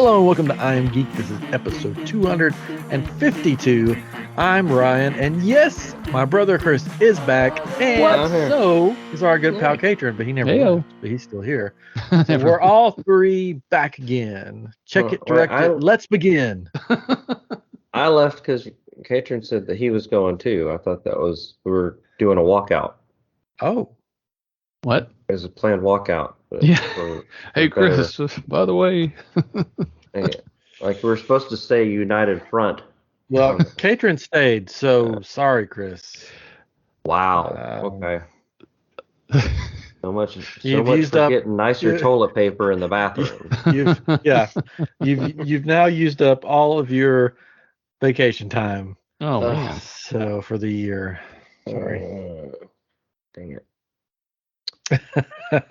Hello and welcome to I Am Geek. This is episode 252. I'm Ryan, and yes, my brother Chris is back, and so is our good pal Katrin, but he never left, but he's still here. So we're all three back again. Check it, direct it. Let's begin. I left because Katrin said that he was going too. I thought that was, we were doing a walkout. Oh. What? There's a planned walkout. Yeah. Hey, Chris, by the way. Like we're supposed to stay united front. Well, Katrin stayed, so sorry, Chris. Wow. Okay. So much for getting nicer toilet paper in the bathroom. You've now used up all of your vacation time. Oh, man. So for the year. Sorry. Dang it.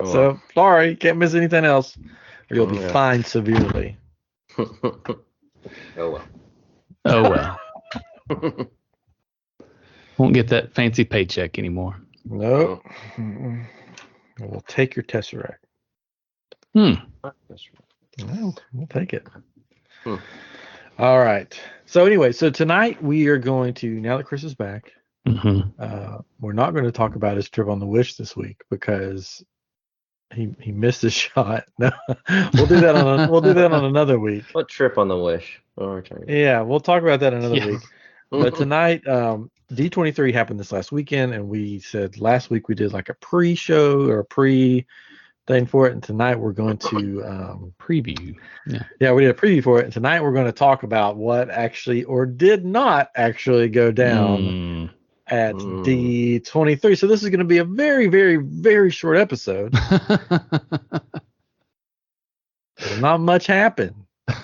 So sorry, can't miss anything else, or you'll be fined severely. Oh well. Won't get that fancy paycheck anymore. No. We'll take your Tesseract. No, we'll take it. All right. So anyway, tonight we are going to, now that Chris is back, we're not going to talk about his trip on the Wish this week because he missed his shot. No, we'll do that on another week. What trip on the Wish? Yeah, we'll talk about that another week. But tonight, D23 happened this last weekend, and we said last week we did like a pre-show or a pre-thing for it, and tonight we're going to preview. Yeah, we did a preview for it, and tonight we're going to talk about what actually or did not actually go down at D23. So this is going to be a very, very, very short episode. Not much happened. A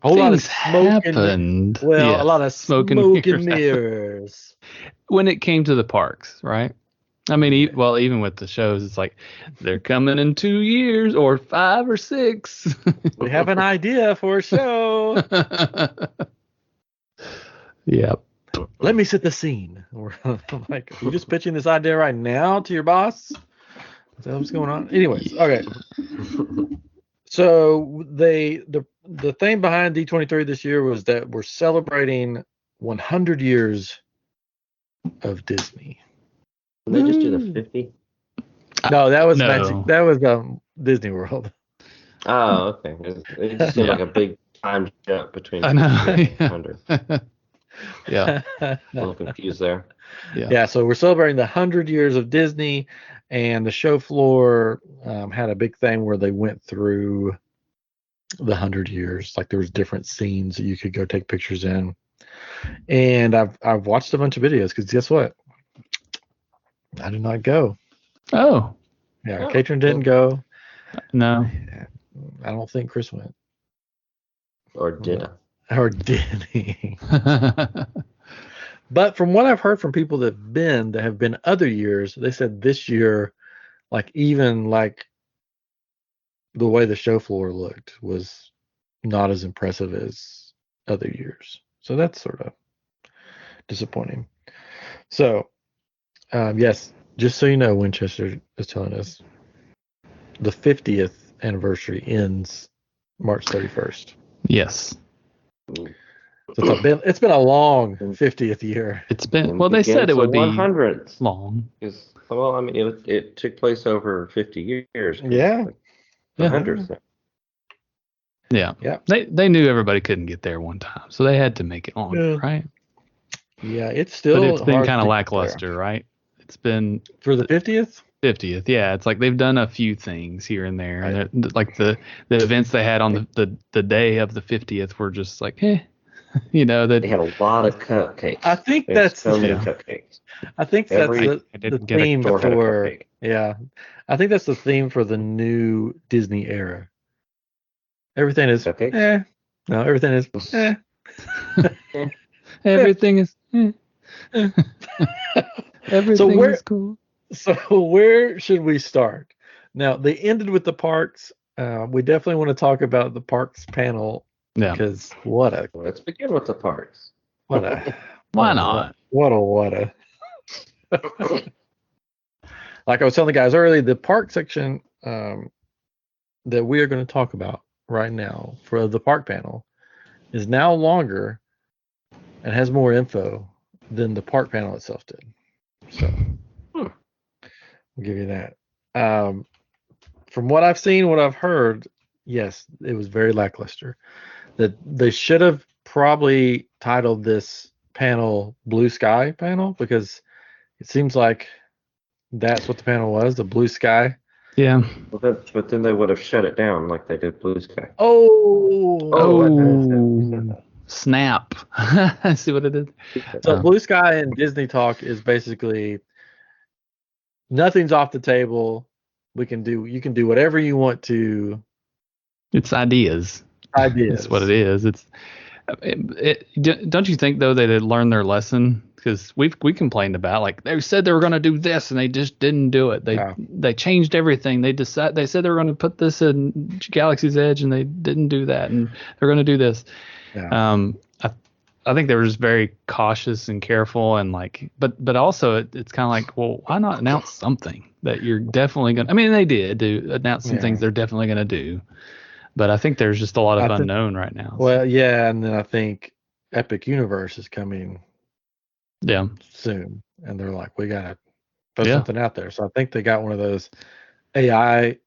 whole lot of smoke happened. A lot of smoke and mirrors. When it came to the parks, right? I mean, even with the shows, it's like they're coming in 2 years or 5 or 6. We have an idea for a show. Yep. Let me set the scene. I'm like, are you just pitching this idea right now to your boss? Is that what's going on? Anyways, okay. So the thing behind D23 this year was that we're celebrating 100 years of Disney. Did they just do the 50? No, that was Magic. That was Disney World. Oh, okay. It just seemed like a big time jump between 100. Yeah. A little confused there. Yeah. So we're celebrating the 100 years of Disney, and the show floor had a big thing where they went through the 100 years. Like there was different scenes that you could go take pictures in. And I've watched a bunch of videos because guess what? I did not go. Oh. Yeah, Katrin didn't go. No. I don't think Chris went. Or did I? Or did he? But from what I've heard from people that have been other years, they said this year, even the way the show floor looked was not as impressive as other years. So that's sort of disappointing. So, yes, just so you know, Winchester is telling us the 50th anniversary ends March 31st. Yes. So it's been a long 50th year. It's been, well, they said it would be 100th long. Well, I mean, it took place over 50 years. Yeah. 100th. Yeah. They knew everybody couldn't get there one time, so they had to make it longer, right? Yeah, but it's been kind of lackluster, right? It's been for the 50th. 50th, yeah. It's like they've done a few things here and there, and like the events they had on the day of the 50th were just like, they had a lot of cupcakes. I think that's so many cupcakes. I think that's the theme for I think that's the theme for the new Disney era. Everything is cupcakes? No, everything is everything is everything is cool. So where should we start? Now they ended with the parks. We definitely want to talk about the parks panel. Yeah. Because let's begin with the parks. Why not? What a like I was telling the guys earlier, the park section that we are going to talk about right now for the park panel is now longer and has more info than the park panel itself did. So I'll give you that. From what I've seen, what I've heard, yes, it was very lackluster. That they should have probably titled this panel Blue Sky panel, because it seems like that's what the panel was, the blue sky. Yeah. But then they would have shut it down like they did Blue Sky. Oh, snap. I see what it is. So Blue Sky and Disney Talk is basically nothing's off the table. You can do whatever you want to. It's ideas. That's what it is. Don't you think though they learned their lesson? Because we complained about, like, they said they were going to do this and they just didn't do it. They changed everything. They said they were going to put this in Galaxy's Edge and they didn't do that, and they're going to do this. Yeah. I think they were just very cautious and careful, and but also it's kind of like, well, why not announce something that you're definitely going to? I mean, they did announce some things they're definitely going to do, but I think there's just a lot of unknown right now. Well, yeah, and then I think Epic Universe is coming soon, and they're like, we got to put something out there. So I think they got one of those AI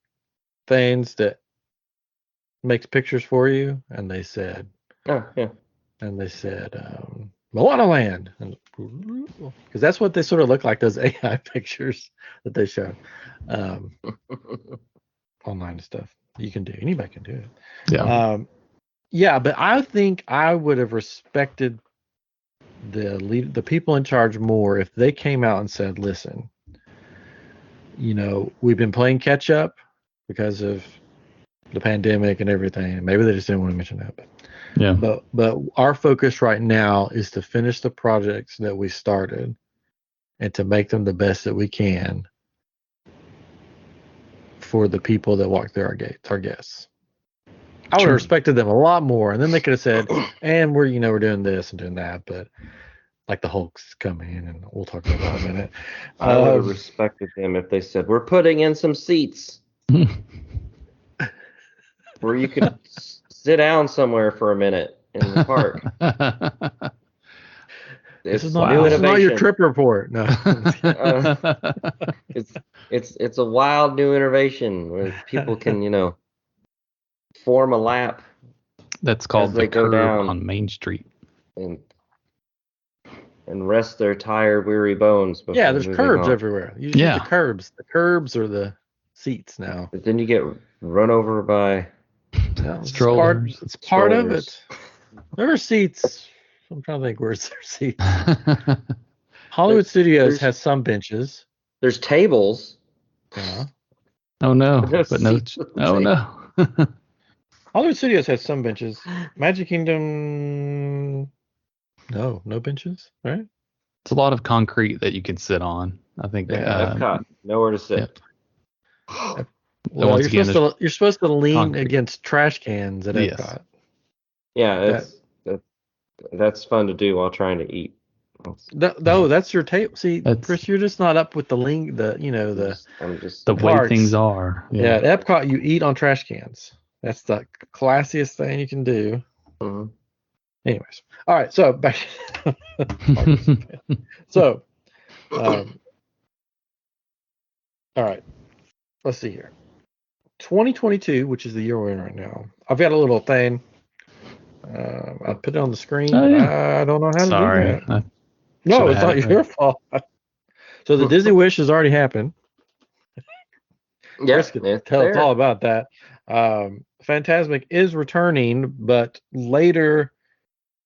things that makes pictures for you, and they said, Moana Land, because that's what they sort of look like, those AI pictures that they show online and stuff. Anybody can do it. But I think I would have respected the people in charge more if they came out and said, listen, we've been playing catch up because of the pandemic and everything. Maybe they just didn't want to mention that, but our focus right now is to finish the projects that we started and to make them the best that we can for the people that walk through our gates, our guests. I would have respected them a lot more, and then they could have said, and we're doing this and doing that, but like the Hulk's coming in, and we'll talk about that in a minute. I would have respected them if they said, we're putting in some seats where you could sit down somewhere for a minute in the park. This is not your trip report. No. It's a wild new innovation where people can, form a lap. That's called the curb on Main Street. And rest their tired, weary bones. Yeah, there's curbs everywhere. You use the curbs. The curbs are the seats now. But then you get run over by strollers. It's part of it. There are seats. I'm trying to think, where's their seats? Hollywood Studios has some benches. There's tables. Yeah. Oh no! But no. Oh no! Hollywood Studios has some benches. Magic Kingdom, no benches, right? It's a lot of concrete that you can sit on. I think. Epcot, nowhere to sit. Well, you're supposed to lean against trash cans at Epcot. Yeah, that's fun to do while trying to eat. That's your table. See, Chris, you're just not up with the link. The way things are. Yeah, at Epcot, you eat on trash cans. That's the classiest thing you can do. Mm-hmm. Anyways, all right. So back. All right. Let's see here. 2022, which is the year we're in right now. I've got a little thing. I put it on the screen. I don't know how to do that. No, it's not your fault. So the Disney Wish has already happened. Yes, tell us all about that. Fantasmic is returning, but later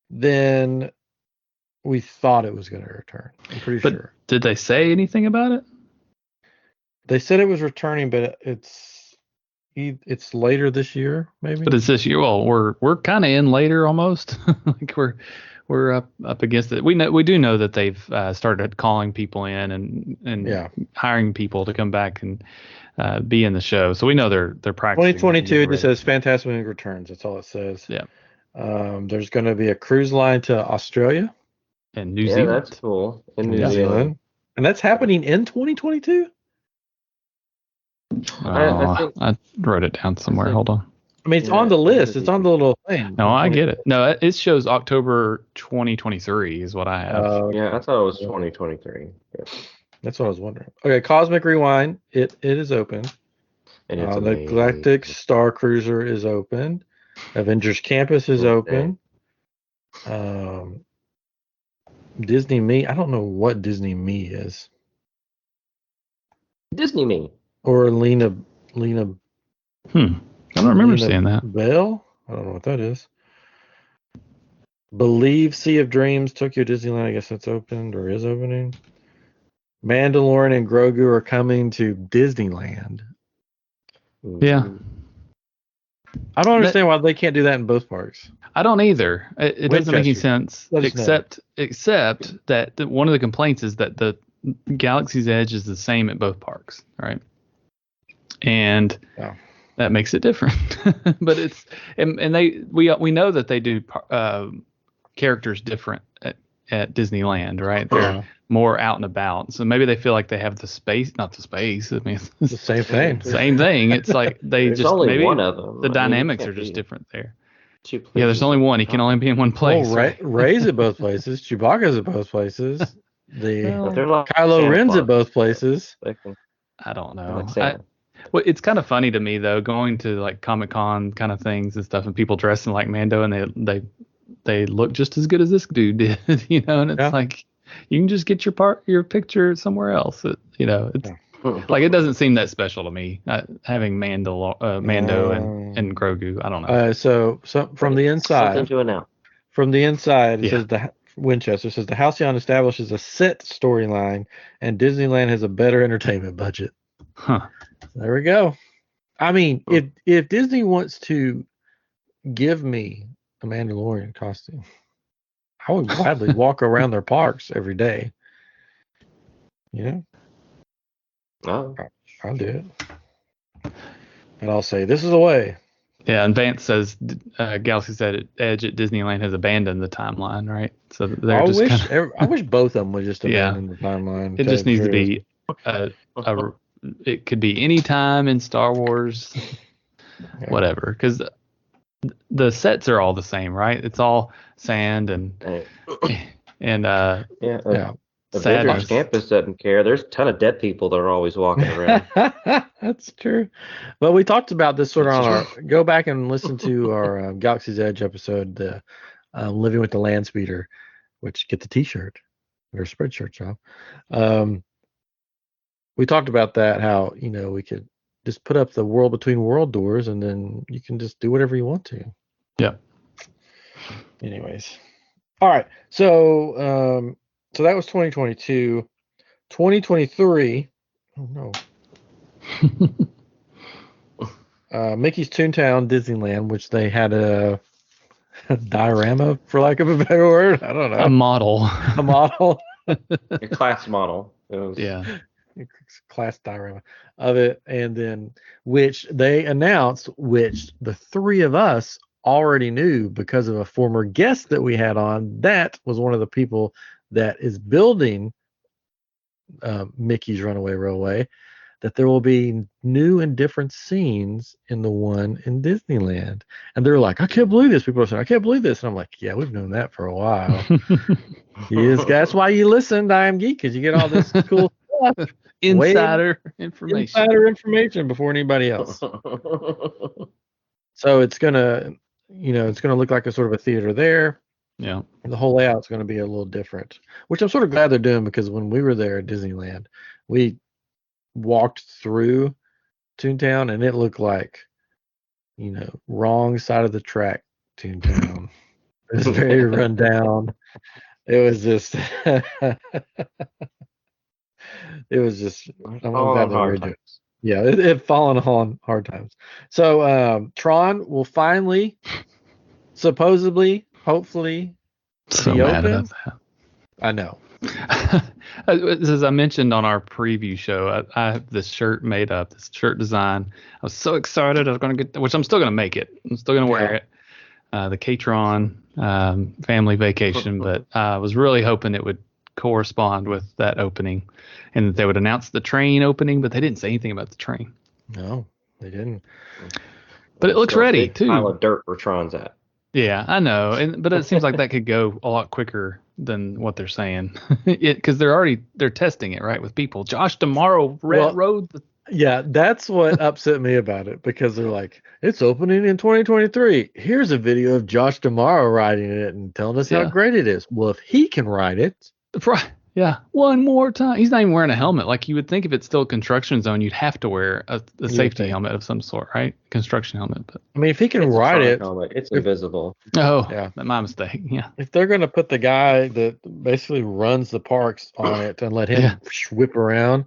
than we thought it was going to return. I'm pretty sure. Did they say anything about it? They said it was returning, but it's later this year, maybe. But it's this year. Well, we're kind of in later almost. Like we're up against it. We do know that they've started calling people in and hiring people to come back and be in the show. So we know they're practicing. 2022. This says Fantasmic returns. That's all it says. Yeah. There's going to be a cruise line to Australia and New Zealand. That's cool. In New Zealand, and that's happening in 2022. I wrote it down somewhere. Hold on. I mean, it's on the list. It's on the little thing. No, I get it. No, it shows October 2023 is what I have. Yeah, I thought it was 2023. Yeah. That's what I was wondering. Okay, Cosmic Rewind. It is open. And it's the Galactic Star Cruiser is open. Avengers Campus is open. Disney Me. I don't know what Disney Me is. Disney Me. Or Lena. I don't remember seeing that. Bell. I don't know what that is. Believe Sea of Dreams, Tokyo Disneyland. I guess that's opened or is opening. Mandalorian and Grogu are coming to Disneyland. Yeah. I don't understand why they can't do that in both parks. I don't either. It doesn't make any sense, except that one of the complaints is that the Galaxy's Edge is the same at both parks, right? And that makes it different. But it's we know that they do characters different at Disneyland, right? They're more out and about, so maybe they feel like they have the space, not the space. I mean, it's the same thing. Same thing. It's like they there's just only maybe one of them. The dynamics are just different there. Yeah, there's only one. He can only be in one place. Ray's at both places. Chewbacca's at both places. Like Kylo Ren's at both places. I don't know. Well, it's kind of funny to me though, going to like Comic-Con kind of things and stuff, and people dressing like Mando, and they look just as good as this dude did, and it's like you can just get your picture somewhere else. It's like it doesn't seem that special to me having Mando and Grogu. I don't know. So from the inside, something to announce. From the inside, it says Winchester says the Halcyon establishes a set storyline, and Disneyland has a better entertainment budget. There we go. I mean, if Disney wants to give me a Mandalorian costume, I would gladly walk around their parks every day. I'll do it. And I'll say, this is the way. Yeah, and Vance says Galaxy's Edge at Disneyland has abandoned the timeline, right? So they're I wish both of them would just abandon the timeline. It just needs to be it could be any time in Star Wars, whatever, because the sets are all the same, right? It's all sand and Avengers Campus doesn't care. There's a ton of dead people that are always walking around. That's true. But we talked about this sort of on our. Go back and listen to our Galaxy's Edge episode, the Living with the Land Speeder, which get the T-shirt or Spreadshirt job. We talked about that, how we could just put up the World Between World doors, and then you can just do whatever you want to. Yeah. Anyways, all right. So that was 2022. 2023. Oh no. Mickey's Toontown Disneyland, which they had a diorama, for lack of a better word. I don't know. A model. A class model. Class diorama of it, and then which they announced, which the three of us already knew because of a former guest that we had on. That was one of the people that is building Mickey's Runaway Railway, that there will be new and different scenes in the one in Disneyland. And they're like, I can't believe this. People are saying, I can't believe this. And I'm like, yeah, we've known that for a while. Yes, that's why you listen to I Am Geek, because you get all this cool stuff. Insider information before anybody else. So it's gonna look like a sort of a theater there. Yeah. The whole layout's going to be a little different, which I'm sort of glad they're doing, because when we were there at Disneyland, we walked through Toontown and it looked like, wrong side of the track Toontown. It was very run down. It was just I'm glad they were doing it. Yeah, it fallen on hard times. So Tron will finally, supposedly, hopefully, be open. I know. As I mentioned on our preview show, I have this shirt made up, this shirt design. I was so excited I was going to get, which I'm still going to make it. I'm still going to wear it. The K-Tron family vacation, but I was really hoping it would correspond with that opening, and that they would announce the train opening, but they didn't say anything about the train. No, they didn't. But it looks ready too. Pile of dirt where Tron's at. Yeah, I know, but it seems like that could go a lot quicker than what they're saying, because they're testing it right with people. Josh tomorrow rode. Yeah, that's what upset me about it, because they're like, it's opening in 2023. Here's a video of Josh tomorrow riding it and telling us how great it is. Well, if he can ride it, yeah, one more time. He's not even wearing a helmet. Like, you would think if it's still a construction zone, you'd have to wear a safety helmet of some sort, right? Construction helmet. But I mean, if he can ride it, helmet. It's invisible. Oh, yeah, my mistake. Yeah. If they're going to put the guy that basically runs the parks on it and let him whip around,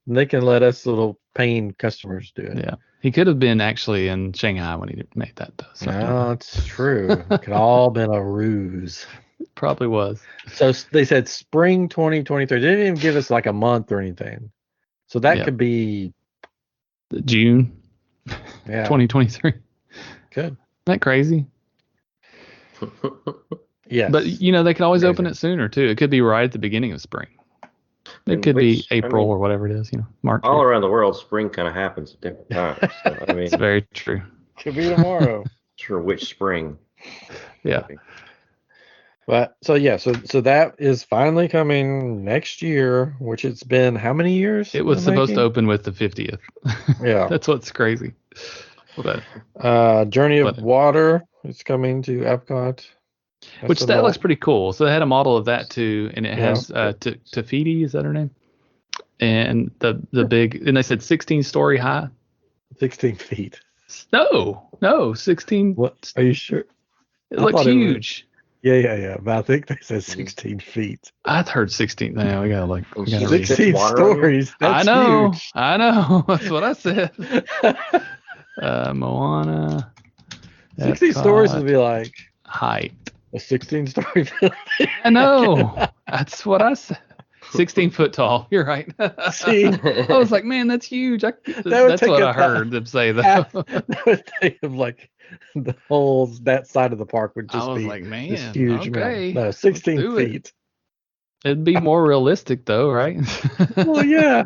they can let us little paying customers do it. Yeah. He could have been actually in Shanghai when he made that, though. So no, it's true. It could all been a ruse. It probably was. So they said spring 2023. They didn't even give us like a month or anything. So that could be June 2023. Good. Isn't that crazy? Yeah. But, they could always open it sooner, too. It could be right at the beginning of spring. It could be April or whatever it is, March. All around the world, spring kind of happens at different times. So, it's very true. Could be tomorrow. Sure, which spring? Yeah. But so that is finally coming next year, which it's been how many years? It was supposed to open with the 50th. Yeah. That's what's crazy. But, Journey of Water is coming to Epcot. That looks pretty cool. So they had a model of that too, and it has Tafiti, is that her name? And the big, and they said 16-story high. 16 feet. No, 16. What? Are you sure? It looks huge. Yeah. But I think they said 16 feet. I've heard 16. Now we gotta 16 stories. That's huge. I know. That's what I said. Moana. 16 stories would be like height. A 16-story building. I know. That's what I said. 16 foot tall. You're right. See, I was like, man, that's huge. That's what I heard them say, though. That would take them like the whole that side of the park would just be like, man, this huge. Okay. No, 16 feet. It'd be more realistic, though, right? Well, yeah.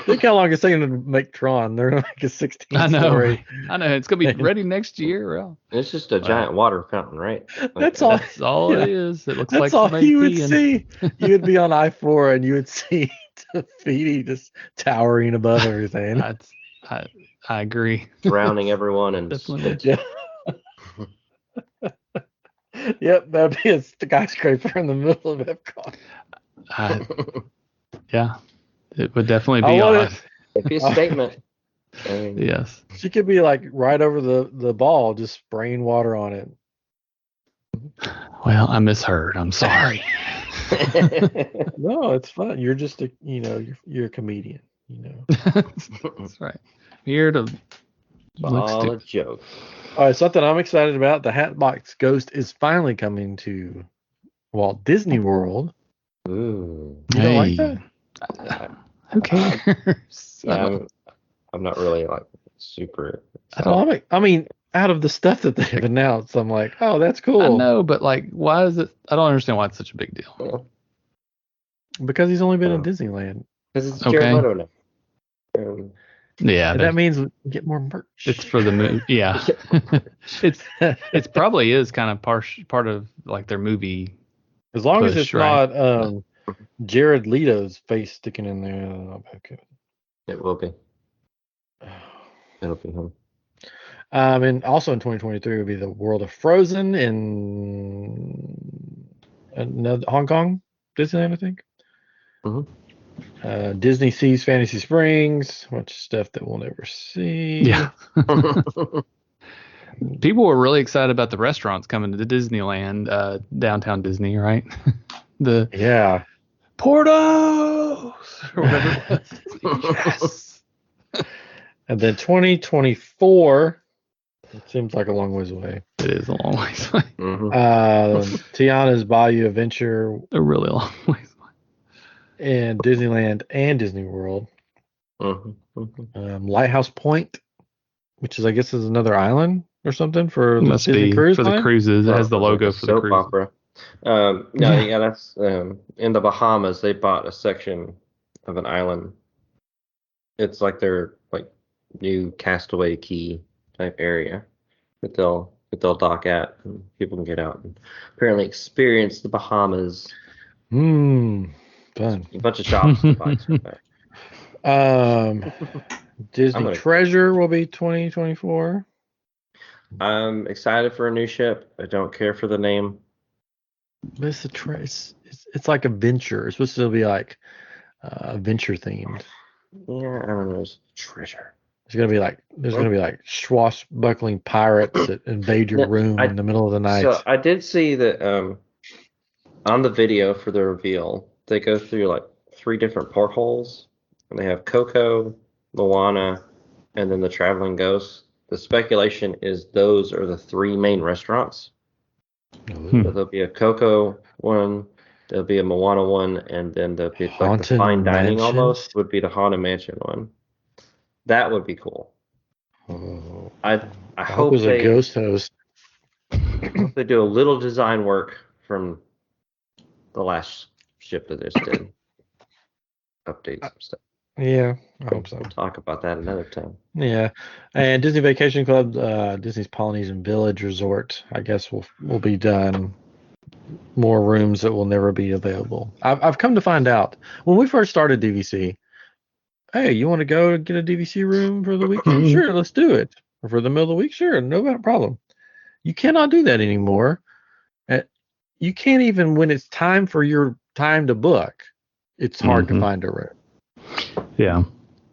Think how long it's taking to make Tron. They're going to make a 16-story. I know. It's going to be ready next year. Well, it's just a giant water fountain, right? That's all it is. It looks that's like all you would see. You would be on I-4 and you would see Tafiti just towering above everything. I agree. Drowning everyone and Yep, that'd be a skyscraper in the middle of Epcot. Yeah. It would definitely be odd. It'd be a statement. Yes. She could be like right over the ball, just spraying water on it. Well, I misheard. I'm sorry. No, it's fun. You're just you're a comedian. That's right. Here to all a joke. All right, something I'm excited about. The Hatbox Ghost is finally coming to Walt Disney World. Ooh. You don't like that? Who cares? I'm not really like super. I mean, out of the stuff that they've announced, I'm like, oh, that's cool. I know, but like, why is it? I don't understand why it's such a big deal. Because he's only been in Disneyland. Because it's Jared Leto now. Yeah, that means we get more merch. It's for the movie. Yeah, it's probably is kind of part of like their movie. As long as it's not Jared Leto's face sticking in there, I'll be okay. It will be. It'll be him. And also in 2023 will be the World of Frozen in Hong Kong, Disneyland, I think. Mm-hmm. Disney Seas Fantasy Springs, much stuff that we'll never see. Yeah. People were really excited about the restaurants coming to Disneyland, downtown Disney, right? Portos or whatever it was. Yes. And then 2024, it seems like a long ways away. It is a long ways away. Mm-hmm. Tiana's Bayou Adventure. A really long ways away. And Disneyland and Disney World. Mm-hmm. Mm-hmm. Lighthouse Point, which is, I guess, is another island or something for the Disney cruise for line? The cruises. It has the logo for the cruise. Opera. That's in the Bahamas. They bought a section of an island. It's like their new Castaway Key type area that they'll dock at, and people can get out and apparently experience the Bahamas. Fun. A bunch of shops and bikes. Disney Treasure will be 2024. I'm excited for a new ship. I don't care for the name. But it's like a venture. It's supposed to be like adventure themed. Yeah, I don't know. It's treasure. There's gonna be like swashbuckling pirates that invade your room in the middle of the night. So I did see that on the video for the reveal, they go through like 3 different portholes, and they have Coco, Moana, and then the Traveling Ghost. The speculation is those are the 3 main restaurants. So there'll be a Coco one, there'll be a Moana one, and then there'll be like the fine dining almost would be the Haunted Mansion one. That would be cool. Oh, I hope it was a ghost host. I hope they do a little design work from the last ship that they just did. Updates and stuff. Yeah, I hope so. We'll talk about that another time. Yeah, and Disney Vacation Club, Disney's Polynesian Village Resort, I guess will be done. More rooms that will never be available. I've come to find out when we first started DVC. Hey, you want to go get a DVC room for the weekend? Sure, let's do it. Or for the middle of the week? Sure, no problem. You cannot do that anymore. You can't even when it's time for your time to book. It's hard to find a room. Yeah.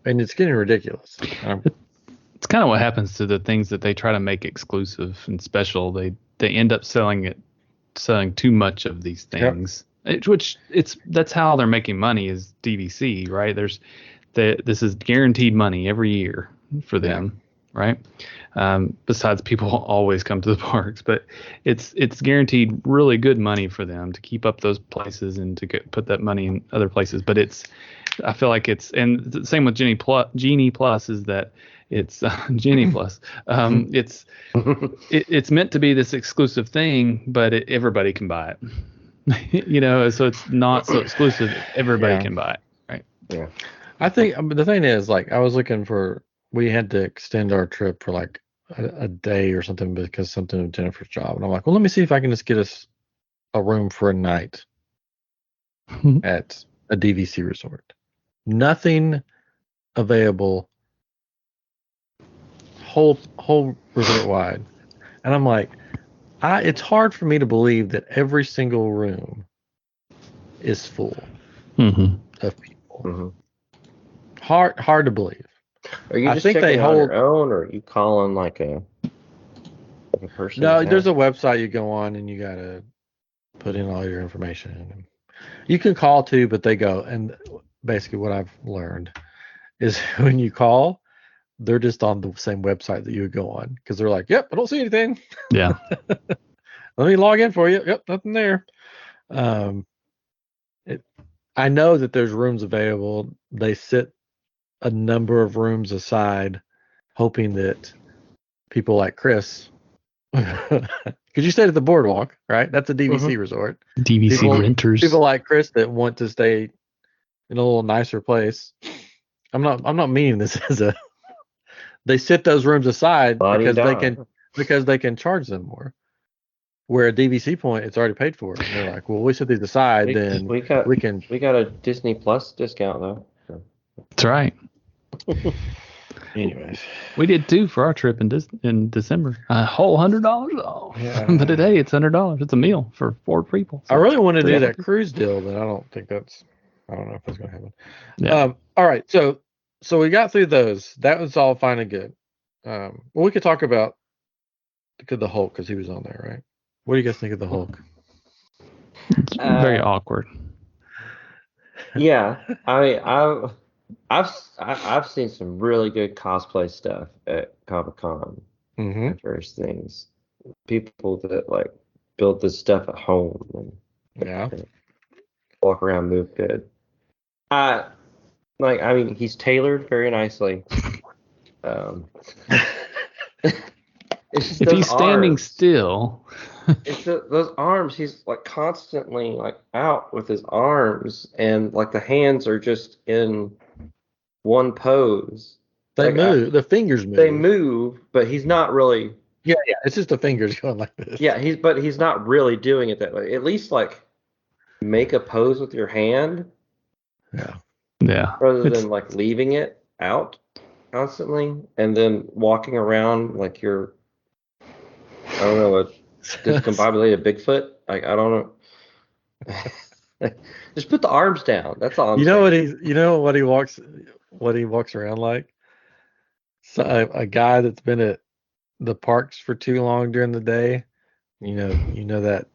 And it's getting ridiculous. It's kind of what happens to the things that they try to make exclusive and special. They end up selling too much of these things. Yep. That's how they're making money is DVC, right? This is guaranteed money every year for them, right? Besides, people always come to the parks, but it's guaranteed really good money for them to keep up those places and to put that money in other places. But I feel like and the same with Genie Plus is that it's Genie Plus. It's meant to be this exclusive thing, but everybody can buy it. So it's not so exclusive. Everybody can buy it, right? Yeah. I think the thing is, like, I was looking we had to extend our trip for like a day or something because something with Jennifer's job. And I'm like, well, let me see if I can just get us a room for a night at a DVC resort. Nothing available, whole resort wide. And I'm like, it's hard for me to believe that every single room is full of people. Mm-hmm. Hard to believe. Are you just checking on your own, or are you calling like a person? No, there's a website you go on and you gotta put in all your information. You can call too, but they go, and basically what I've learned is when you call, they're just on the same website that you would go on because they're like, yep, I don't see anything. Yeah. Let me log in for you. Yep, nothing there. I know that there's rooms available. They sit a number of rooms aside, hoping that people like Chris, because you stayed at the Boardwalk, right? That's a DVC resort. DVC renters. People like Chris that want to stay in a little nicer place. I'm not meaning this as a. They sit those rooms aside because they can charge them more. Where a DVC point, it's already paid for. And they're like, well, we set these aside, we got a Disney Plus discount though. So. That's right. Anyways, we did too for our trip in December. A whole $100 off. Yeah. But today it's $100. It's a meal for 4 people. So I really want to do that cruise deal, but I don't know if that's going to happen. Yeah. All right. So we got through those. That was all fine and good. Well, we could talk about the Hulk because he was on there, right? What do you guys think of the Hulk? It's very awkward. Yeah, I mean, I've seen some really good cosplay stuff at Comic-Con. Various things, people that like build this stuff at home and walk around, move good. I mean, he's tailored very nicely. If he's standing still. It's those arms. He's like constantly like out with his arms, and like the hands are just in one pose. They move. The fingers move. They move, but he's not really. Yeah. It's just the fingers going like this. Yeah, he's not really doing it that way. At least like make a pose with your hand. Yeah. Rather than like leaving it out constantly and then walking around like you're, I don't know, a discombobulated Bigfoot. Like I don't know. Just put the arms down. That's all I'm saying. You know what he walks around like? So a guy that's been at the parks for too long during the day. You know that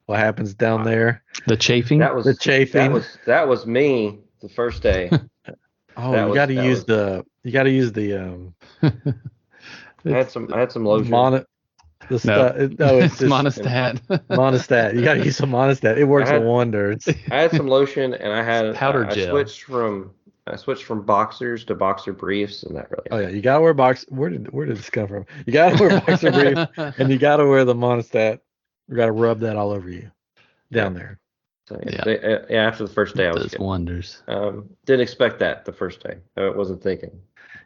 what happens down there. The chafing. The chafing. That was me the first day. You got to use the. I had some lotion. It's just Monostat. Monostat. You got to use some Monostat. It works wonders. I had some lotion and I had powder gel. I switched from boxers to boxer briefs, and that really. Oh yeah, you gotta wear Where did this come from? You gotta wear boxer briefs, and you gotta wear the Monostat. You gotta rub that all over you down there. So, after the first day, I was does wonders. Didn't expect that the first day. I wasn't thinking.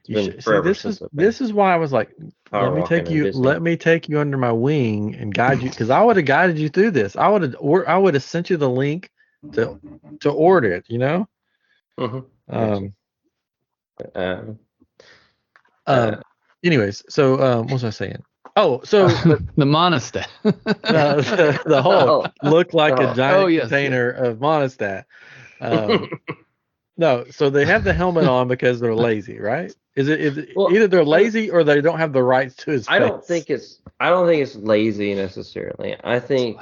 This is why I was like, let me take you under my wing and guide you, because I would have guided you through this. I would have sent you the link to order it. You know. Mm-hmm. Anyways, so what was I saying? Oh, so the Monostat. the Hulk looked like a giant container of Monostat. No, so they have the helmet on because they're lazy, right? Either they're lazy or they don't have the rights to his face? I don't think it's lazy necessarily. I think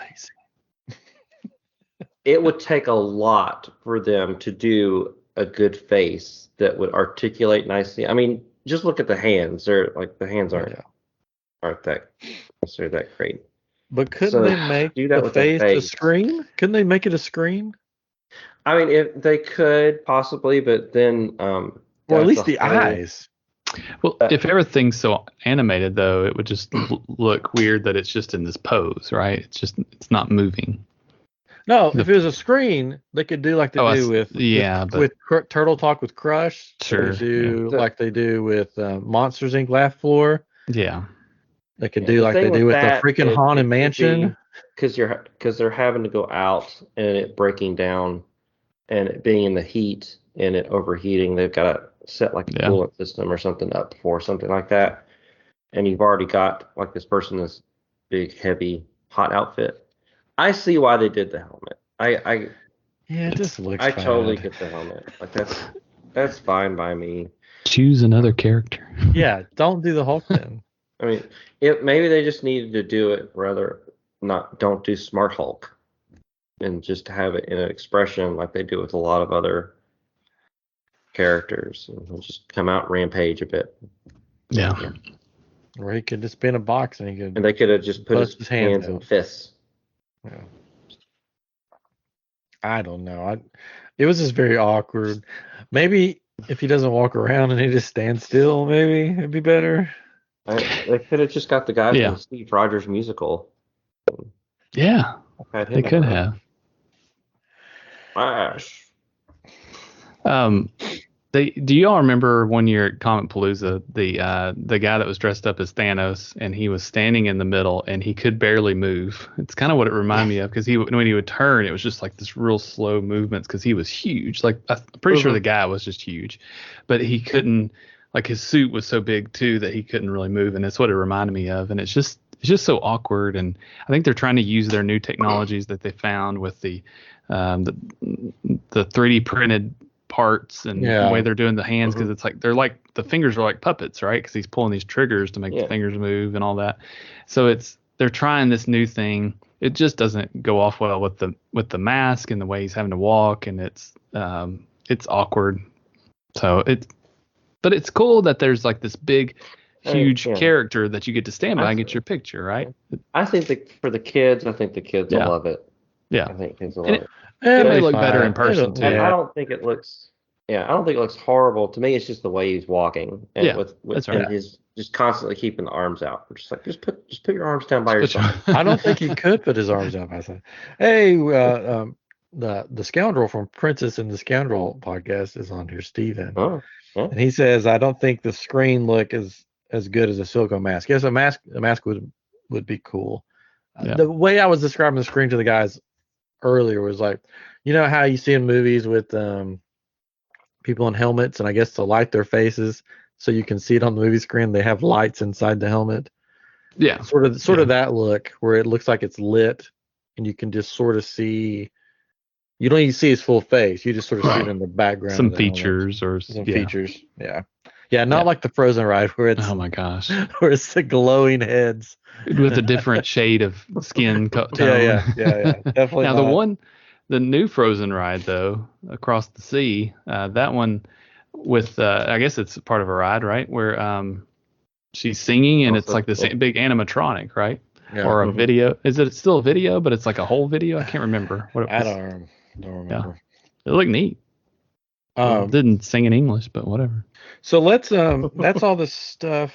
it would take a lot for them to do a good face that would articulate nicely. I mean, just look at the hands. They're like the hands aren't that necessarily that great. But couldn't they make the face a screen? Couldn't they make it a screen? I mean, if they could possibly, but then or at least the eyes. Well, if everything's so animated, though, it would just look weird that it's just in this pose, right? It's not moving. No, if it was a screen, they could do like they do with Turtle Talk with Crush. Sure. Like they do with Monsters Inc. Laugh Floor. Yeah. They could do like they do with the freaking Haunted Mansion. Because they're having to go out and it breaking down and it being in the heat and it overheating. They've got to set like a coolant system or something up for something like that. And you've already got like this person in this big, heavy, hot outfit. I see why they did the helmet. It just looks. I totally get the helmet. Like that's fine by me. Choose another character. Yeah, don't do the Hulk then. I mean, maybe they just needed to do it don't do Smart Hulk, and just have it in an expression like they do with a lot of other characters, and just come out rampage a bit. Yeah. Or he could just be in a box and they could have just put his hands and fists. Yeah. I don't know. It was just very awkward. Maybe if he doesn't walk around and he just stands still, maybe it'd be better. They could have just got the guy from Steve Rogers musical. Yeah, they could have. Flash. Do you all remember one year at Comic Palooza, the guy that was dressed up as Thanos, and he was standing in the middle and he could barely move? It's kind of what it reminded me of, because when he would turn, it was just like this real slow movements, because he was huge. Like, I'm pretty sure the guy was just huge, but he couldn't, like, his suit was so big too that he couldn't really move, and that's what it reminded me of. And it's just so awkward. And I think they're trying to use their new technologies that they found with the 3D printed parts and the way they're doing the hands, because it's like the fingers are like puppets, right? Because he's pulling these triggers to make the fingers move and all that. So they're trying this new thing. It just doesn't go off well with the mask and the way he's having to walk, and it's awkward. But it's cool that there's like this big, huge character that you get to stand by and get your picture, right? I think for the kids, will love it. Yeah, I think kids will love it. It may look better in person too. I don't think it looks. Yeah, I don't think it looks horrible. To me, it's just the way he's walking, and that's right. And he's just constantly keeping the arms out. We're just like, just put your arms down by yourself. I don't think he could put his arms out by himself. Hey, the scoundrel from Princess and the Scoundrel podcast is on here, Steven. Oh, yeah. And he says, I don't think the screen look is as good as a silicone mask. Yes, a mask would be cool. Yeah. The way I was describing the screen to the guys earlier was like, you know how you see in movies with people in helmets, and I guess to light their faces so you can see it on the movie screen, they have lights inside the helmet. Yeah. Sort of that look where it looks like it's lit and you can just sort of see. You don't even see his full face. You just sort of see it in the background. Some of the features helmet. or Some features. Yeah, not like the Frozen ride where it's oh my gosh, where it's the glowing heads with a different shade of skin tone. Yeah. Definitely. Now the new Frozen ride though, across the sea, that one with I guess it's part of a ride, right? Where she's singing and it's like this big animatronic, right? Yeah. Or a video. Is it still a video, but it's like a whole video? I can't remember what it was. I don't remember. Yeah. It looked neat. Didn't sing in English, but whatever. So let's that's all the stuff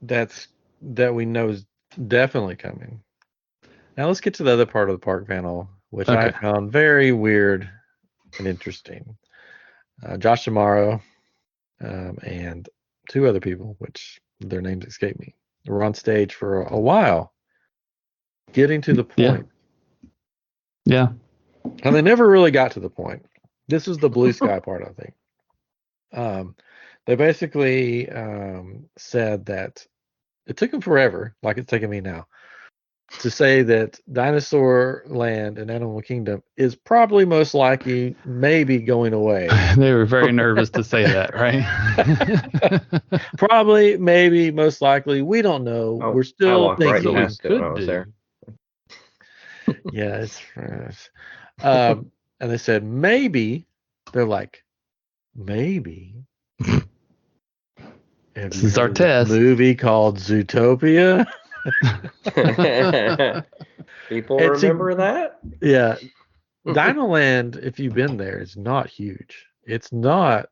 that we know is definitely coming. Now let's get to the other part of the park panel, which I found very weird and interesting. Josh Amaro and two other people, which their names escape me, were on stage for a while, getting to the point. Yeah. And they never really got to the point. This is the blue sky part, I think. They basically said that it took them forever, like it's taking me now, to say that Dinosaur Land and Animal Kingdom is probably most likely maybe going away. They were very nervous to say that, right? Probably, maybe, most likely. We don't know. We're still thinking. Right past it when I was there. Yeah, it's and they said maybe. They're like, maybe. This is our test. Movie called Zootopia. People remember that? Yeah. Dinoland, if you've been there, is not huge. It's not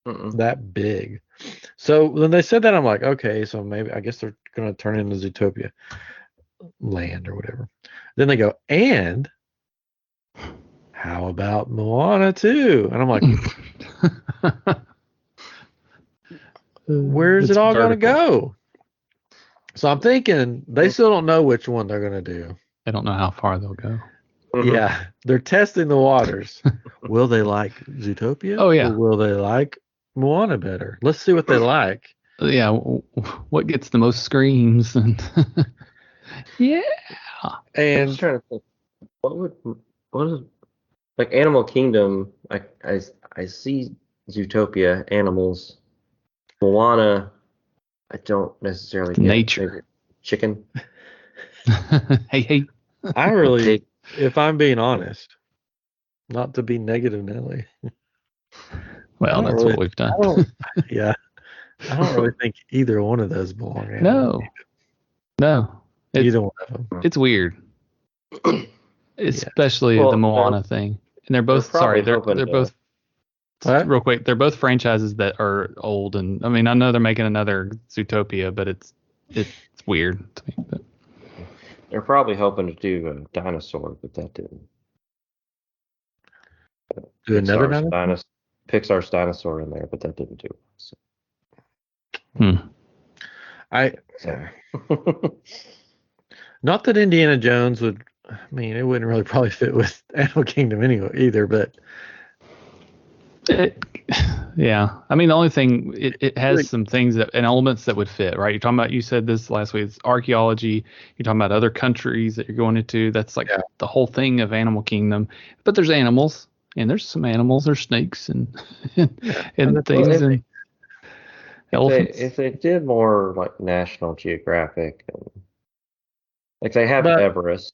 that big. So when they said that, I'm like, okay, so maybe I guess they're going to turn into Zootopia Land or whatever. Then they go, and how about Moana 2? And I'm like, where's it all going to go? So I'm thinking they still don't know which one they're going to do. They don't know how far they'll go. Yeah, they're testing the waters. Will they like Zootopia? Oh, yeah. Or will they like Moana better? Let's see what they like. Yeah, what gets the most screams? And yeah. And I'm just trying to think, what is like Animal Kingdom? I see Zootopia, animals. Moana, I don't necessarily get nature. Chicken. Hey. I really, if I'm being honest, not to be negative, Nelly. Well, that's what we've done. I don't really think either one of those belong. No. Either one of them. It's weird, especially the Moana thing. And they're both they're both. What? Real quick, they're both franchises that are old, and I mean, I know they're making another Zootopia, but it's weird to me. But. They're probably hoping to do a dinosaur, but that didn't. Do another dinosaur? Pixar's dinosaur in there, but that didn't do it. Not that Indiana Jones would. I mean, it wouldn't really probably fit with Animal Kingdom anyway either, but. Yeah, I mean the only thing it has some things and elements that would fit, right? You're talking about, you said this last week, it's archaeology. You're talking about other countries that you're going into. That's like the whole thing of Animal Kingdom. But there's animals, and there's some animals. There's snakes and things and elephants. If they did more like National Geographic, like they have Everest,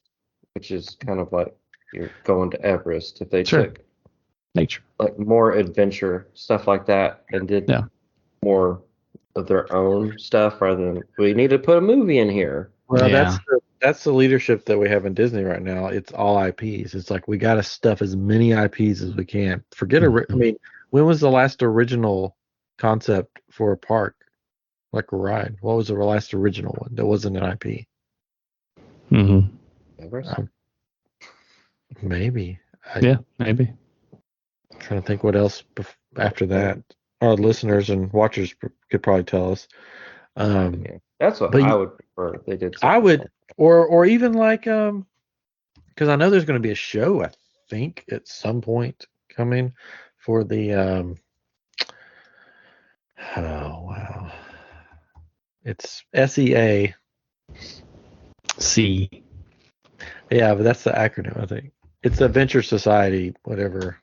which is kind of like you're going to Everest. If they took nature, like more adventure stuff like that, and did more of their own stuff rather than we need to put a movie in here. Well, that's the leadership that we have in Disney right now. It's all IPs. It's like we got to stuff as many IPs as we can. I mean, when was the last original concept for a park, like a ride? What was the last original one that wasn't an IP? Everest? Maybe. Yeah, maybe. Trying to think what else after that. Our listeners and watchers could probably tell us. That's what I would prefer if they did something. I would, or even like, because I know there's going to be a show, I think, at some point coming for the, oh, wow. It's SEA. C. Yeah, but that's the acronym, I think. It's Adventure Society, whatever.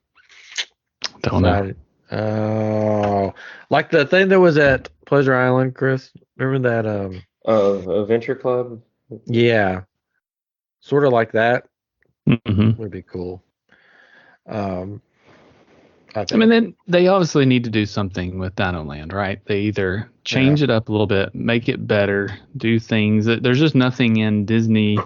Don't know. Oh, like the thing that was at Pleasure Island, Chris. Remember that? Adventure Club. Yeah, sort of like that. Mm-hmm. Would be cool. I mean, then they obviously need to do something with Dino Land, right? They either change it up a little bit, make it better, do things. There's just nothing in Disney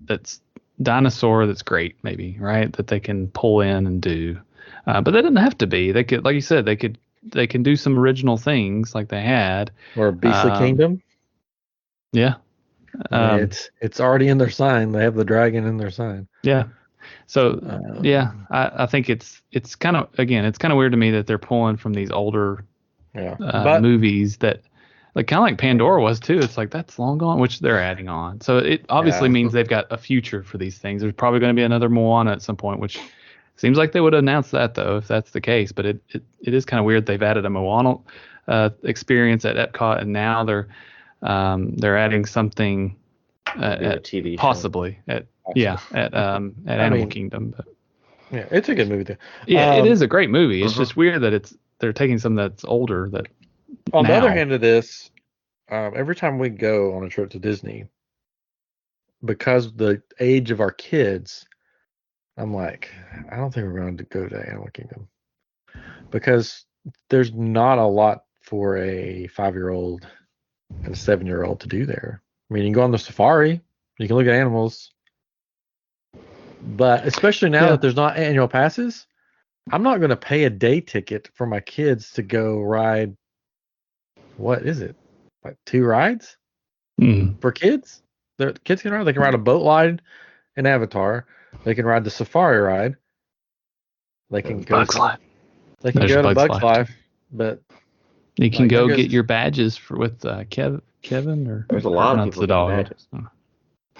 that's dinosaur that's great, maybe, right? That they can pull in and do. But they didn't have to be. They could, like you said, they can do some original things like they had. Or Beastly Kingdom. Yeah. It's already in their sign. They have the dragon in their sign. Yeah. So I think it's kind of, again, it's kind of weird to me that they're pulling from these older movies that, like, kind of like Pandora was too. It's like that's long gone, which they're adding on. So it obviously means they've got a future for these things. There's probably going to be another Moana at some point, which seems like they would announce that though, if that's the case. But it is kind of weird they've added a Moana experience at Epcot, and now they're adding something at TV possibly show. at Animal Kingdom. But yeah, it's a good movie too. Yeah, it is a great movie. It's just weird that they're taking something that's older. That on the other hand of this, every time we go on a trip to Disney, because the age of our kids, I'm like, I don't think we're going to go to Animal Kingdom because there's not a lot for a 5-year-old and a 7-year-old to do there. I mean, you can go on the safari, you can look at animals, but especially now that there's not annual passes, I'm not going to pay a day ticket for my kids to go ride. What is it? Like 2 rides for kids? The kids can ride. They can ride a boat ride in Avatar. They can ride the safari ride. They can go Bugs Life. They can go to Bugs Life, but you can go get your badges with Kevin or there's a lot of people the dog. Badges.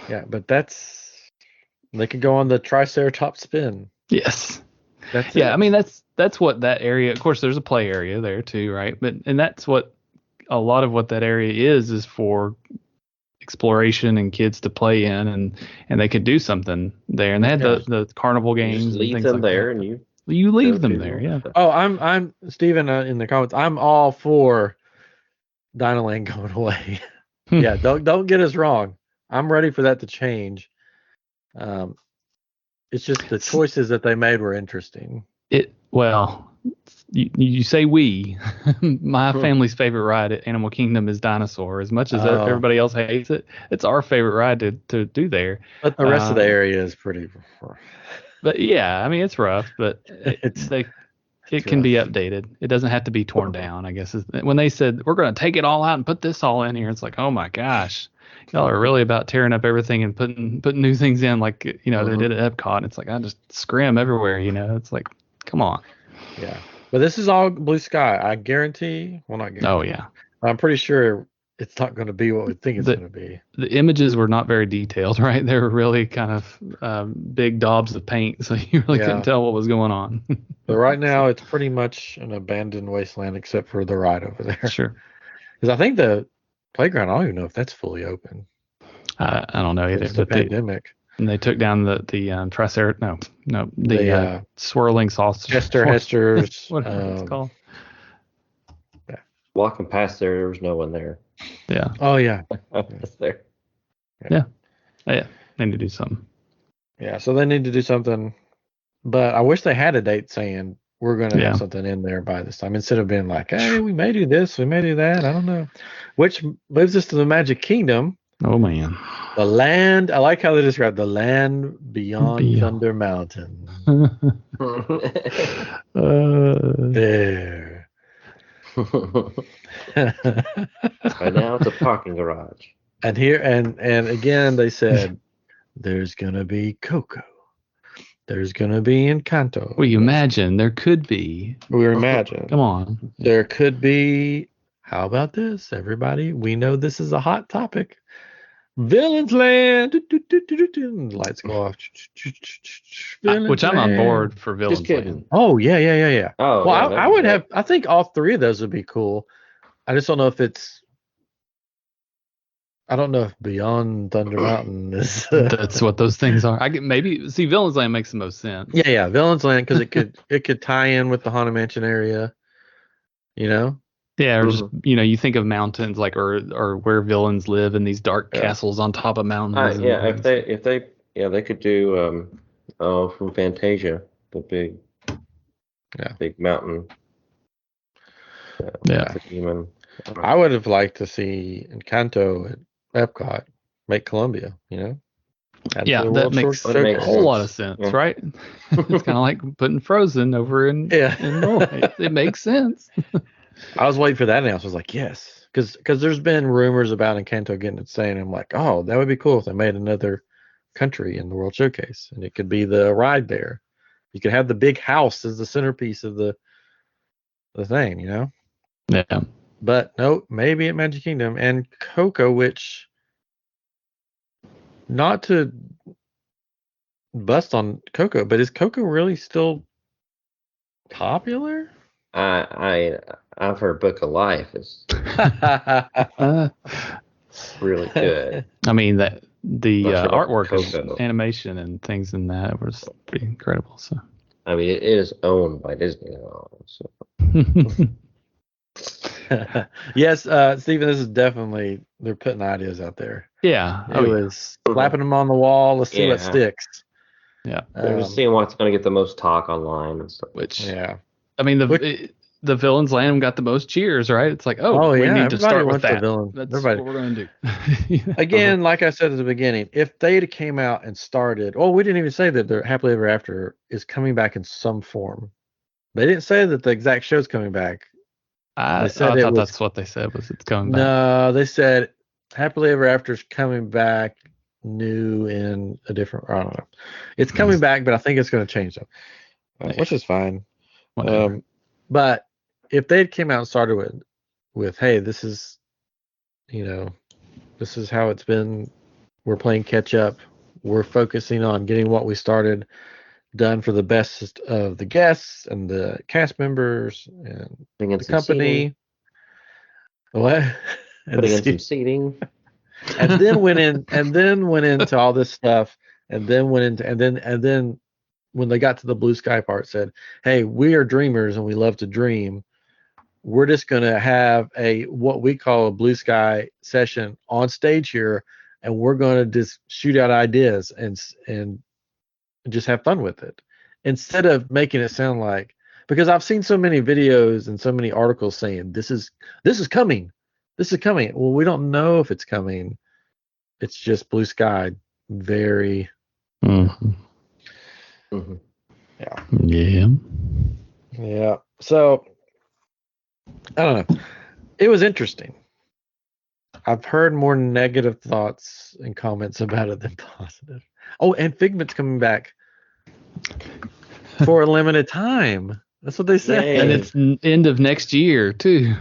Yeah, but they can go on the Triceratops spin. Yes. That's I mean that's what that area. Of course, there's a play area there too, right? And that's what a lot of what that area is for exploration and kids to play in, and they could do something there. And they had the carnival games. You just leave and things them like there, that. and you leave them there. Yeah. Oh, I'm Steven in the comments. I'm all for Dino Land going away. Yeah, don't get us wrong. I'm ready for that to change. It's just the choices that they made were interesting. You say we. My family's favorite ride at Animal Kingdom is Dinosaur. As much as everybody else hates it, it's our favorite ride to do there. But the rest of the area is pretty. But yeah, I mean it's rough, but it can be updated. It doesn't have to be torn down. I guess when they said we're going to take it all out and put this all in here, it's like, oh my gosh, y'all are really about tearing up everything and putting new things in, like they did at Epcot. It's like I just scrim everywhere. It's like, come on. Yeah. But this is all blue sky. I guarantee. Well, not guarantee. Oh, yeah. I'm pretty sure it's not going to be what we think it's going to be. The images were not very detailed, right? They were really kind of big daubs of paint, so you really couldn't tell what was going on. But right now, it's pretty much an abandoned wasteland except for the ride over there. Sure. Because I think the playground, I don't even know if that's fully open. I don't know either. It's the pandemic. And they took down the swirling sausage. Hester's. Whatever it's called. Yeah. Walking past there was no one there. Yeah. Oh, yeah. That's there. Yeah. They need to do something. Yeah, so they need to do something. But I wish they had a date saying we're going to have something in there by this time. Instead of being like, hey, we may do this, we may do that. I don't know. Which moves us to the Magic Kingdom. Oh, man. The land, I like how they describe the land beyond Thunder Mountain. There. Right now it's a parking garage. And here and again they said there's gonna be Coco. There's going to be Encanto. Well, you imagine there could be. We imagine. Come on. There could be. How about this, everybody? We know this is a hot topic. Villains Land. Lights go off. Which I'm on board for Villains Just kidding. Land. Oh, yeah. Oh, well, yeah, I would have. I think all three of those would be cool. I just don't know if it's. I don't know if Beyond Thunder Mountain is. That's what those things are. I get maybe see Villains Land makes the most sense. Yeah, Villains Land because it could tie in with the Haunted Mansion area. You know. Yeah, or just you think of mountains like or where villains live in these dark castles on top of mountains. If they could do from Fantasia, the big mountain. Demon. I would have liked to see Encanto at Epcot make Columbia. That makes a whole lot of sense, right? It's kind of like putting Frozen over in Norway. It makes sense. I was waiting for that announcement. I was like, yes, because there's been rumors about Encanto getting its say, and I'm like, oh, that would be cool if they made another country in the World Showcase, and it could be the ride there. You could have the big house as the centerpiece of the thing, Yeah. But no, maybe at Magic Kingdom and Coco, which not to bust on Coco, but is Coco really still popular? I've heard Book of Life is really good. I mean the artwork, Coco. animation, and things in that was pretty incredible. So I mean, it is owned by Disney now. So. Yes, Stephen, this is definitely they're putting ideas out there. Yeah, it was slapping them on the wall. Let's see what sticks. Yeah, they're just seeing what's going to get the most talk online and stuff. I mean the Villains Land got the most cheers, right? It's like, we need to start with that. That's what we're going to do. Again, like I said at the beginning, if they came out and started, we didn't even say that the Happily Ever After is coming back in some form. They didn't say that the exact show's coming back. I thought that's what they said was it's coming back. No, they said Happily Ever After is coming back new in a different. I don't know. It's coming back, but I think it's going to change them, which is fine. But if they came out and started with, hey, this is how it's been. We're playing catch up. We're focusing on getting what we started done for the best of the guests and the cast members and the company. Seating. What? Putting in some seating. And then went into all this stuff, and then when they got to the blue sky part, said, "Hey, we are dreamers and we love to dream. We're just going to have what we call a blue sky session on stage here, and we're going to just shoot out ideas and just have fun with it." Instead of making it sound like, because I've seen so many videos and so many articles saying this is coming. This is coming. Well, we don't know if it's coming. It's just blue sky. Very. Mm-hmm. Mm-hmm. Yeah. Yeah. So, I don't know. It was interesting. I've heard more negative thoughts and comments about it than positive. Oh, and Figment's coming back for a limited time. That's what they say. And it's end of next year, too.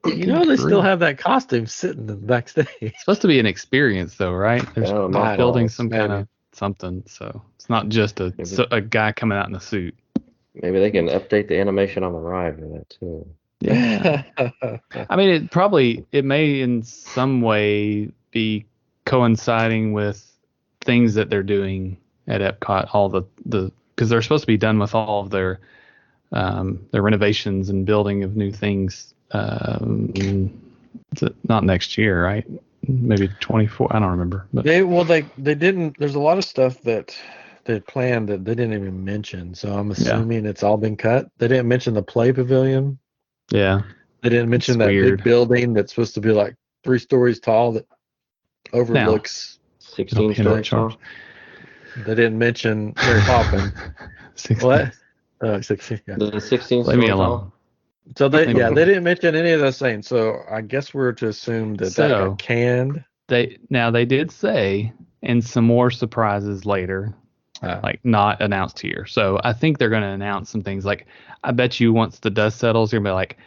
They still have that costume sitting in the backstage. It's supposed to be an experience, though, right? They're building some kind of something, so it's not just a guy coming out in a suit. Maybe they can update the animation on the ride for that, too. Yeah. I mean, it may in some way be coinciding with things that they're doing at Epcot, all the because they're supposed to be done with all of their renovations and building of new things. Not next year, right? Maybe 24. I don't remember. But they didn't. There's a lot of stuff that they planned that they didn't even mention. So I'm assuming it's all been cut. They didn't mention the play pavilion. Yeah. They didn't mention that big building that's supposed to be like 3 stories tall that overlooks 16 stories tall. They didn't mention Mary Poppins. 16. What? 16. Yeah. The 16 Leave me alone. So they didn't mention any of those things. So I guess we're to assume that got canned. They did say, and some more surprises later, like not announced here. So I think they're going to announce some things. Like I bet you once the dust settles, you're going to be like,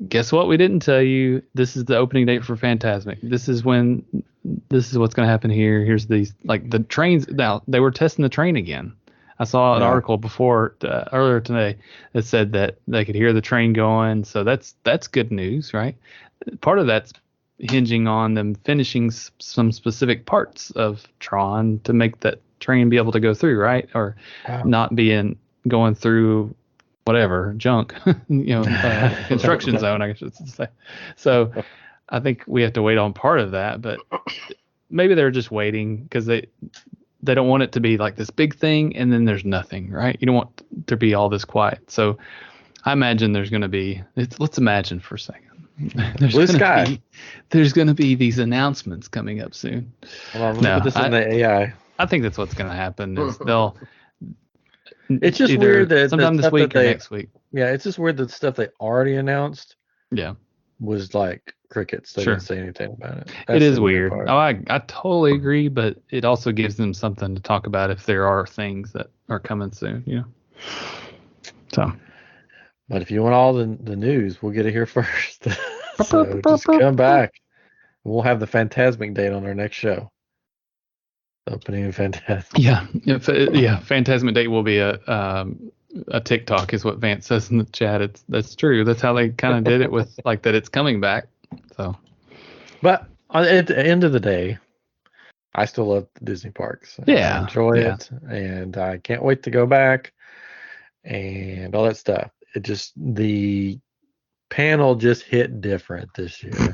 guess what? We didn't tell you. This is the opening date for Fantasmic. This is what's going to happen here. Here's these, like the trains. Now they were testing the train again. I saw an article earlier today that said that they could hear the train going. So that's good news, right? Part of that's hinging on them finishing some specific parts of Tron to make that train be able to go through, right? Or not going through whatever junk, construction zone, I should say. So I think we have to wait on part of that, but maybe they're just waiting because they don't want it to be like this big thing and then there's nothing, right? You don't want there to be all this quiet. So I imagine there's going to be, let's imagine for a second. Blue sky. There's going to be these announcements coming up soon. Hold on, put this in the AI. I think that's what's going to happen. Is it's just weird that sometime this week or next week. Yeah, it's just weird that stuff they already announced. Yeah, was like crickets. They didn't say anything about it. It is weird. Oh, I totally agree, but it also gives them something to talk about if there are things that are coming soon. So. But if you want all the news, we'll get it here first. So just come back. We'll have the Fantasmic date on our next show. Opening of Fantasmic. Yeah. Fantasmic date will be a TikTok, is what Vance says in the chat. That's true. That's how they kind of did it with like that. It's coming back. So. But at the end of the day, I still love the Disney parks. Yeah. I enjoy it, and I can't wait to go back and all that stuff. It just, the panel just hit different this year.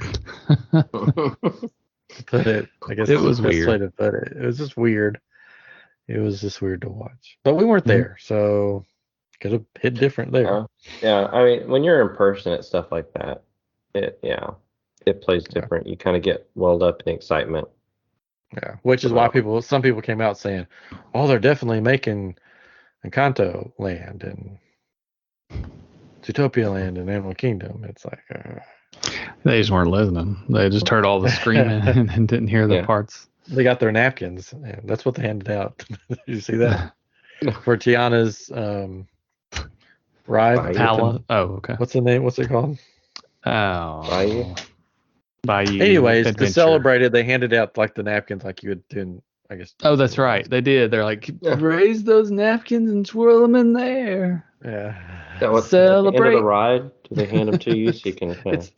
Put it, I guess it was weird. Way to put it. It was just weird. It was just weird to watch. But we weren't there, so could have hit different there. Yeah, I mean, when you're in person at stuff like that, it plays different. You kind of get welled up in excitement. Yeah, which is why some people came out saying, "Oh, they're definitely making Encanto Land and Zootopia Land and Animal Kingdom." It's like they just weren't listening. They just heard all the screaming and didn't hear the parts. They got their napkins, and that's what they handed out. Did you see that? For Tiana's ride. Oh, okay. What's the name? What's it called? Oh. Bayou. Anyways, Adventure. to celebrate it, they handed out like the napkins like you would do in, I guess. Oh, that's right. They did. They're like, raise those napkins and twirl them in there. Yeah. Celebrate. At the end of the ride, do they hand them to you so you can kind of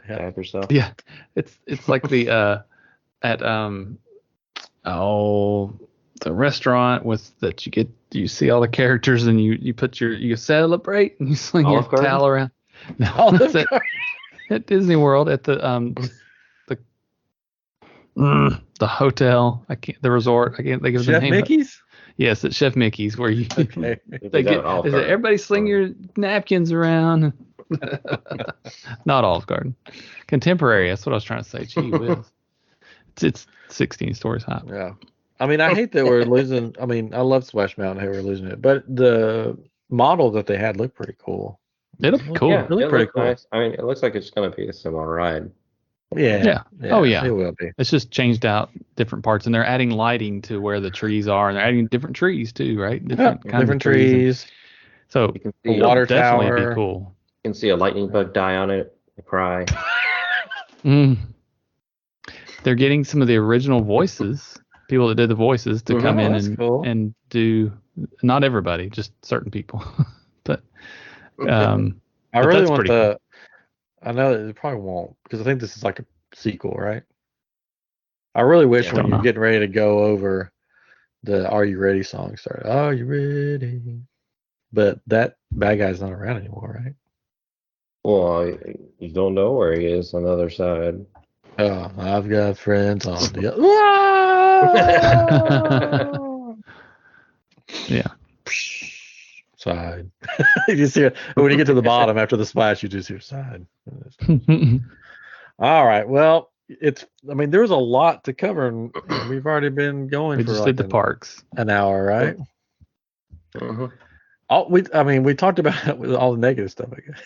tap yourself? Yeah. It's like the at the restaurant that you see all the characters and you celebrate and you sling your towel around. No, that's at Disney World at the hotel. The resort. I can't think of the name. Chef Mickey's? Yes, at Chef Mickey's, where you okay. Everybody sling your napkins around. Not Olive Garden. Contemporary, that's what I was trying to say. Gee whiz. It's 16 stories high. Yeah. I mean, I hate that we're losing. I mean, I love Splash Mountain. Hey, we're losing it. But the model that they had looked pretty cool. It looked cool. Yeah, it looked pretty cool. Nice. I mean, it looks like it's going to be a similar ride. Yeah. Oh, yeah. It will be. It's just changed out different parts, and they're adding lighting to where the trees are, and they're adding different trees too, right? Different trees. So you can see a water definitely tower. Be cool. You can see a lightning bug die on it and cry. They're getting some of the original voices, people that did the voices, to come in and do. Not everybody, just certain people. But I really want the. Cool. I know that it probably won't, because I think this is like a sequel, right? I really wish when you're getting ready to go over the "Are You Ready" song started. Are you ready? But that bad guy's not around anymore, right? Well, you don't know where he is on the other side. Oh, I've got friends on the other. Yeah. Side. You see it when you get to the bottom after the splash, you just hear side. All right. Well, there was a lot to cover, and we've already been going. We just did the parks. An hour, right? We talked about it with all the negative stuff, I guess.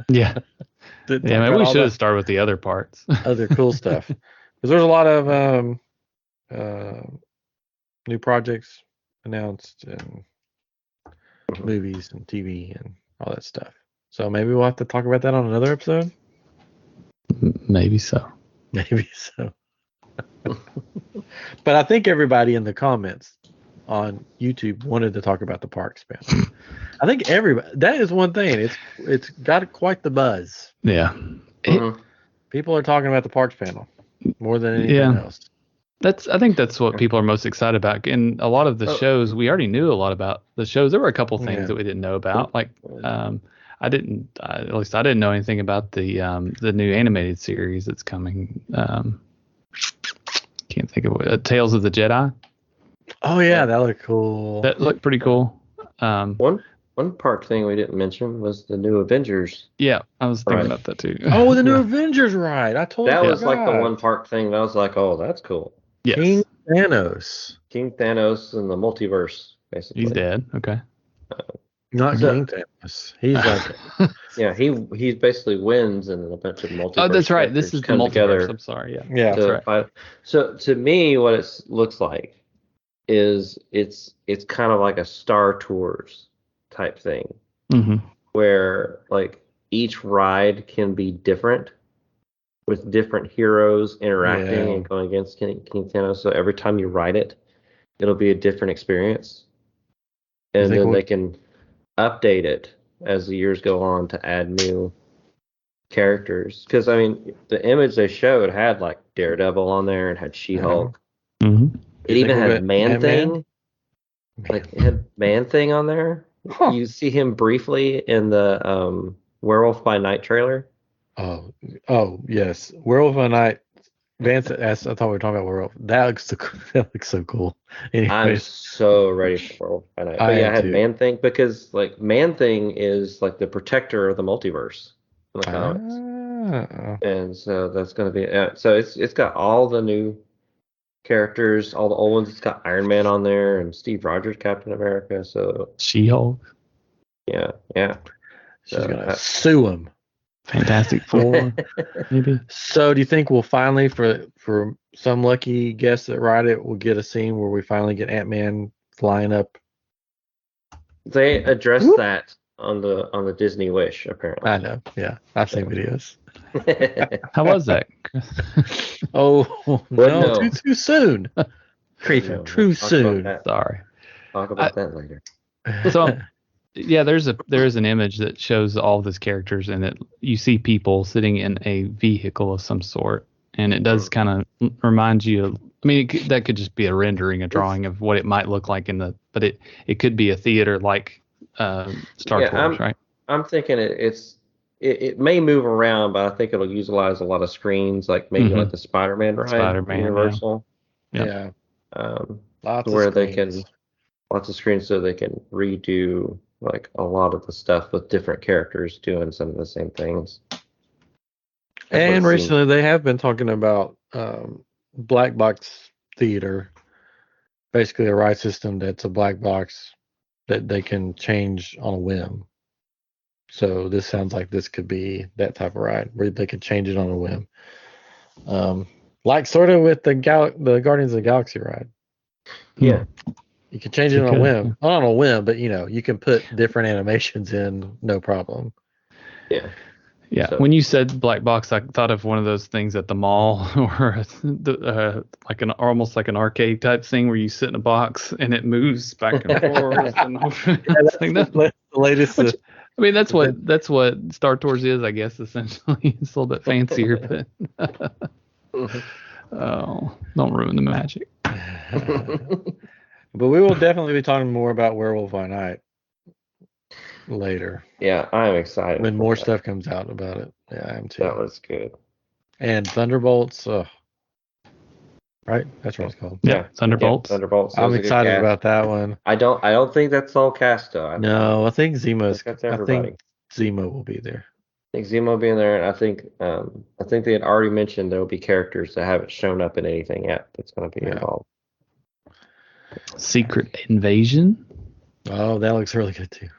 Yeah. Maybe we should have started with the other parts. Other cool stuff, because there's a lot of new projects announced, and movies and TV and all that stuff. So maybe we'll have to talk about that on another episode. Maybe so. Maybe so. But I think everybody in the comments on YouTube wanted to talk about the parks panel. I think everybody. That is one thing. It's got quite the buzz. Yeah. People are talking about the parks panel more than anything else. I think that's what people are most excited about. And a lot of the shows, we already knew a lot about the shows. There were a couple things that we didn't know about. Like, at least I didn't know anything about the new animated series that's coming. Can't think of it. Tales of the Jedi. Oh yeah, that looked cool. That looked pretty cool. One park thing we didn't mention was the new Avengers. Yeah, I was thinking about that too. Oh, the new Avengers ride. I totally that was forgot. like the one park thing that I was like, oh, that's cool. Yes. King Thanos in the multiverse, basically. He's dead. Okay. Not King Thanos. He's like yeah, he basically wins in a bunch of multiverse. Oh, that's right. This is the multiverse. Together. I'm sorry. Yeah. That's right. So to me, what it looks like is it's kind of like a Star Tours type thing, where like each ride can be different with different heroes interacting and going against King Thanos. So every time you ride it, it'll be a different experience, and then they can update it as the years go on to add new characters. Because I mean, the image they showed had like Daredevil on there and had She-Hulk. It even had Man-Thing. Like it had Man-Thing on there. Huh. You see him briefly in the Werewolf by Night trailer. Oh yes, Werewolf by Night. Vance asked. I thought we were talking about Werewolf. That looks so cool. Anyways. I'm so ready for Werewolf by Night. But I had Man-Thing because like Man-Thing is like the protector of the multiverse in the comics, and so that's going to be. So it's got all the new characters, all the old ones. It's got Iron Man on there and Steve Rogers, Captain America. So She-Hulk. Yeah. She's gonna sue him. Fantastic Four, maybe. So, do you think we'll finally, for some lucky guests that ride it, we'll get a scene where we finally get Ant-Man flying up? They addressed that on the Disney Wish, apparently. I know. Yeah, I've seen videos. How was that? Oh no, too soon. Creepy, too soon. Sorry. Talk about that later. So. Yeah, there is an image that shows all of these characters, and you see people sitting in a vehicle of some sort, and it does kind of remind you of. I mean, that could just be a rendering, a drawing of what it might look like but it could be a theater like Star Tours, right? I'm thinking it may move around, but I think it'll utilize a lot of screens, like maybe like the Spider-Man ride, Universal. Yeah. Lots where of they can lots of screens so they can redo like a lot of the stuff with different characters doing some of the same things. And recently they have been talking about black box theater, basically a ride system that's a black box that they can change on a whim. So this sounds like this could be that type of ride where they could change it on a whim. Like sort of with the Guardians of the Galaxy ride. Yeah. You can change it on a whim. Not on a whim, but you can put different animations in, no problem. Yeah. Yeah. So, when you said black box, I thought of one of those things at the mall, or almost like an arcade type thing where you sit in a box and it moves back and forth. That's the latest. I mean, that's what Star Tours is, I guess. Essentially, it's a little bit fancier, but don't ruin the magic. But we will definitely be talking more about Werewolf by Night later. Yeah, I'm excited. When more stuff comes out about it. Yeah, I am too. That was good. And Thunderbolts. Right? That's what it's called. Yeah, Thunderbolts. Yeah, Thunderbolts. I'm excited about that one. I don't think that's all cast though. I think Zemo's. That's everybody. I think Zemo will be there. I think Zemo will be in there, and I think they had already mentioned there will be characters that haven't shown up in anything yet that's going to be involved. Secret Invasion. Oh, that looks really good too.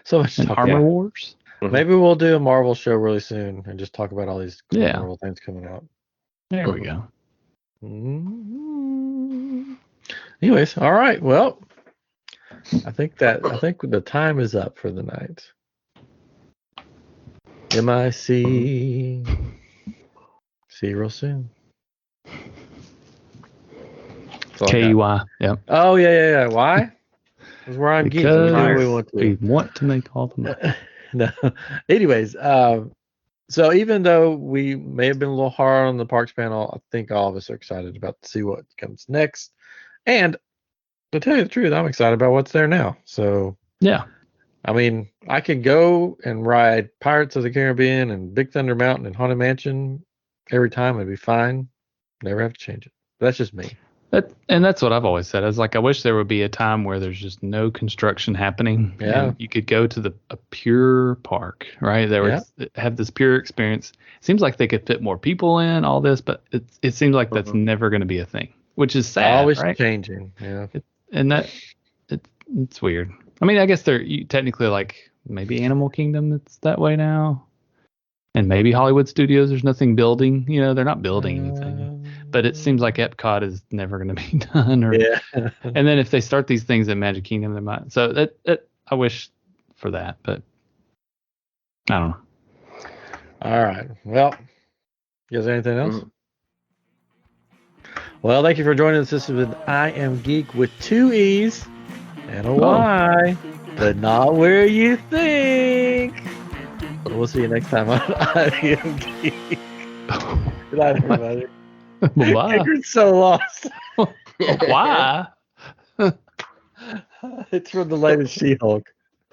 So much and Armor Wars. Maybe we'll do a Marvel show really soon and just talk about all these cool Marvel things coming out. There we go. Anyways, all right. Well, I think the time is up for the night. MIC. See you real soon. KUY. Yep. Oh yeah. Why? Because we're on Geek. We do what we want to. We want to make all the money. No. Anyways, so even though we may have been a little hard on the Parks panel, I think all of us are excited about to see what comes next. And to tell you the truth, I'm excited about what's there now. So yeah. I mean, I could go and ride Pirates of the Caribbean and Big Thunder Mountain and Haunted Mansion every time. It'd be fine. Never have to change it. But that's just me. That's what I've always said. I was like, I wish there would be a time where there's just no construction happening. Yeah. And you could go to a pure park, right? Have this pure experience. It seems like they could fit more people in, all this, but it seems like that's never going to be a thing, which is sad. Always right? changing. Yeah. It's weird. I mean, I guess they're technically like maybe Animal Kingdom it's that way now. And maybe Hollywood Studios, there's nothing building. They're not building anything. But it seems like Epcot is never going to be done. Yeah. And then if they start these things at Magic Kingdom, they might. So I wish for that, but I don't know. All right. Well, you guys have anything else? Well, thank you for joining us. This is with I Am Geek with 2 E's and a Y, but not where you think. We'll see you next time on I Am Geek. Good night, everybody. Why? You're so lost. Why? It's from the latest She-Hulk.